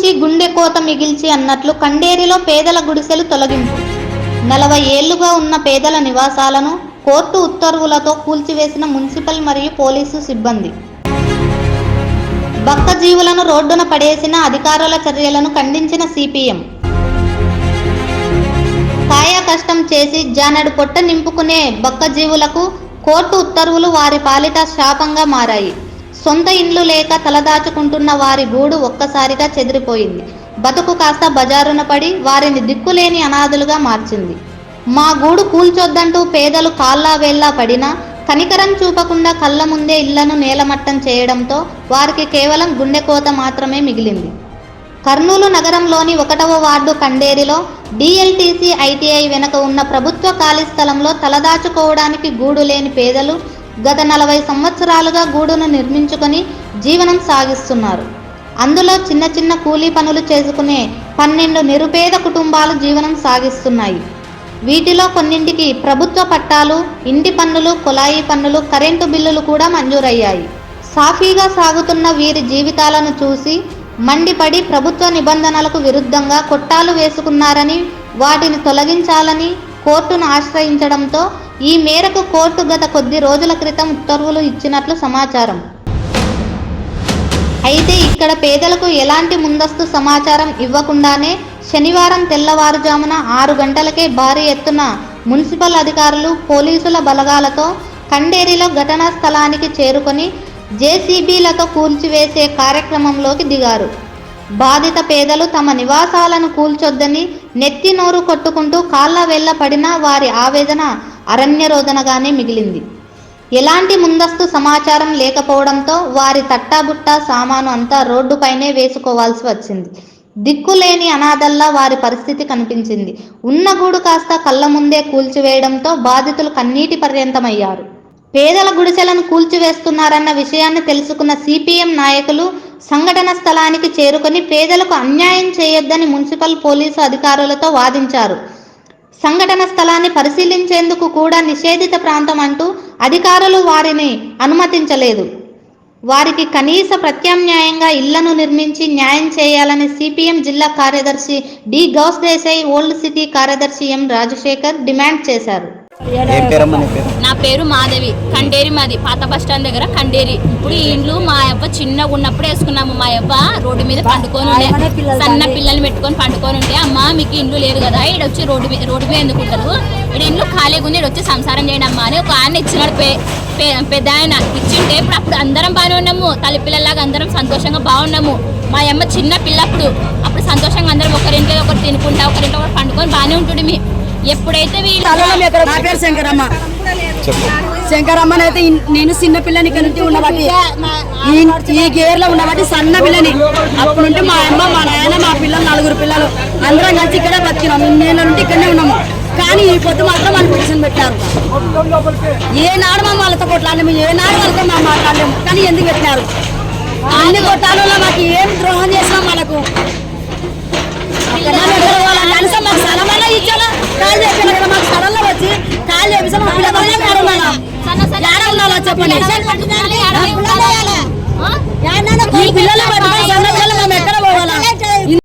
కూల్చి గుండె కోత మిగిల్చి అన్నట్లు కండేరిలో పేదల గుడిసెలు తొలగింపు. 40 ఏళ్లుగా ఉన్న పేదల నివాసాలను కోర్టు ఉత్తర్వులతో కూల్చివేసిన మున్సిపల్ మరియు పోలీసు సిబ్బంది. బక్క జీవులను రోడ్డున పడేసిన అధికారుల చర్యలను ఖండించిన సిపిఎం. కాయ కష్టం చేసి జానెడు పొట్ట నింపుకునే బక్క జీవులకు కోర్టు ఉత్తర్వులు వారి పాలిట శాపంగా మారాయి. సొంత ఇండ్లు లేక తలదాచుకుంటున్న వారి గూడు ఒక్కసారిగా చెదిరిపోయింది. బతుకు కాస్త బజారున పడి వారిని దిక్కులేని అనాథులుగా మార్చింది. మా గూడు కూల్చొద్దంటూ పేదలు కాళ్ళా వేళ్ళా పడినా కనికరం చూపకుండా కళ్ళ ముందే ఇళ్లను నేలమట్టం చేయడంతో వారికి కేవలం గుండెకోత మాత్రమే మిగిలింది. కర్నూలు నగరంలోని 1వ వార్డు కండేరిలో డిఎల్టీసీ ఐటీఐ వెనుక ఉన్న ప్రభుత్వ ఖాళీ స్థలంలో తలదాచుకోవడానికి గూడు లేని పేదలు గత 40 సంవత్సరాలుగా గూడును నిర్మించుకొని జీవనం సాగిస్తున్నారు. అందులో చిన్న చిన్న కూలీ పనులు చేసుకునే 12 నిరుపేద కుటుంబాలు జీవనం సాగిస్తున్నాయి. వీటిలో కొన్నింటికి ప్రభుత్వ పట్టాలు, ఇంటి పన్నులు, కుళాయి పన్నులు, కరెంటు బిల్లులు కూడా మంజూరయ్యాయి. సాఫీగా సాగుతున్న వీరి జీవితాలను చూసి మండిపడి ప్రభుత్వ నిబంధనలకు విరుద్ధంగా కొట్టాలు వేసుకున్నారని, వాటిని తొలగించాలని కోర్టును ఆశ్రయించడంతో ఈ మేరకు కోర్టు గత కొద్ది రోజుల క్రితం ఉత్తర్వులు ఇచ్చినట్లు సమాచారం. అయితే ఇక్కడ పేదలకు ఎలాంటి ముందస్తు సమాచారం ఇవ్వకుండానే శనివారం తెల్లవారుజామున 6 గంటలకే భారీ ఎత్తున మున్సిపల్ అధికారులు, పోలీసుల బలగాలతో కండేరిలో ఘటనా స్థలానికి చేరుకొని జేసీబీలతో కూల్చివేసే కార్యక్రమంలోకి దిగారు. బాధిత పేదలు తమ నివాసాలను కూల్చొద్దని నెత్తి నోరు కొట్టుకుంటూ కాళ్ళ వేళ్ళ పడినా వారి ఆవేదన అరణ్యరోదనగానే మిగిలింది. ఎలాంటి ముందస్తు సమాచారం లేకపోవడంతో వారి తట్టాబుట్టా సామాను అంతా రోడ్డుపైనే వేసుకోవాల్సి వచ్చింది. దిక్కులేని అనాథల్లా వారి పరిస్థితి కనిపించింది. ఉన్న గూడు కాస్త కళ్ళ ముందే కూల్చివేయడంతో బాధితులు కన్నీటి పర్యంతమయ్యారు. పేదల గుడిసెలను కూల్చివేస్తున్నారన్న విషయాన్ని తెలుసుకున్న సిపిఎం నాయకులు సంఘటన స్థలానికి చేరుకొని పేదలకు అన్యాయం చేయొద్దని మున్సిపల్ పోలీసు అధికారులతో వాదించారు. సంఘటన స్థలాన్ని పరిశీలించేందుకు కూడా నిషేధిత ప్రాంతం అంటూ అధికారులు వారిని అనుమతించలేదు. వారికి కనీస ప్రత్యామ్నాయంగా ఇళ్లను నిర్మించి న్యాయం చేయాలని సిపిఎం జిల్లా కార్యదర్శి D Ghouse Desai, old city కార్యదర్శి ఎం రాజశేఖర్ డిమాండ్ చేశారు. నా పేరు మాధవి. కండేరి మాది, పాత బస్టాండ్ దగ్గర కండేరి. ఇప్పుడు ఈ ఇండ్లు మా అవ్వ చిన్నగా ఉన్నప్పుడు వేసుకున్నాము. మా అవ్వ రోడ్డు మీద పండుకొని ఉండే, సన్న పిల్లల్ని పెట్టుకొని పండుకొని ఉంటే, అమ్మ మీకు ఇండ్లు లేదు కదా, ఈడ వచ్చి రోడ్డు మీద ఎందుకుంటారు, ఈడ ఇండ్లు ఖాళీగా ఉంది, ఈడ వచ్చి సంసారం చేయడం అమ్మా అని ఒక ఆయన ఇచ్చినాడు. పెద్ద ఆయన ఇచ్చింటే ఇప్పుడు అప్పుడు అందరం బాగానే ఉన్నాము, తల్లి పిల్లలాగా అందరం సంతోషంగా బాగున్నాము. మా అమ్మ చిన్న పిల్లప్పుడు అప్పుడు సంతోషంగా అందరం ఒకరింట్లో ఒకరు తినుకుంటా, ఒకరింట్లో ఒకరు పండుకొని బాగానే ఉంటుంది. ఎప్పుడైతే నా పేరు శంకరమ్మనైతే నేను చిన్న పిల్లని ఇక్కడ నుంచి ఉన్నవాటి ఈ గేర్లో ఉన్నవాటి సన్న పిల్లని. అప్పుడు నుండి మా అమ్మ, మా నాయన, మా పిల్లలు 4 పిల్లలు అందరం కలిసి ఇక్కడే బతికినాము. 2 ఏళ్ళ నుండి ఇక్కడనే ఉన్నాము. కానీ ఈ పొద్దు మాత్రం వాళ్ళు పిటిషన్ పెట్టారు. ఏనాడు మా వాళ్ళతో కొట్లాడలేము, ఏనాడు వాళ్ళతో మా మాట్లాడలేము. కానీ ఎందుకు పెట్టినారు? అన్ని కొట్టాలలో మాకు ఏం ద్రోహం చేసినాం? మనకు కనీసం మాకు స్థలమన్నా ఇచ్చాలా? కాలు చేసిన కదా, మాకు స్థలంలో వచ్చి కాలు చేపిస్తే మా పిల్లలు చెప్పండి. ఈ పిల్లలు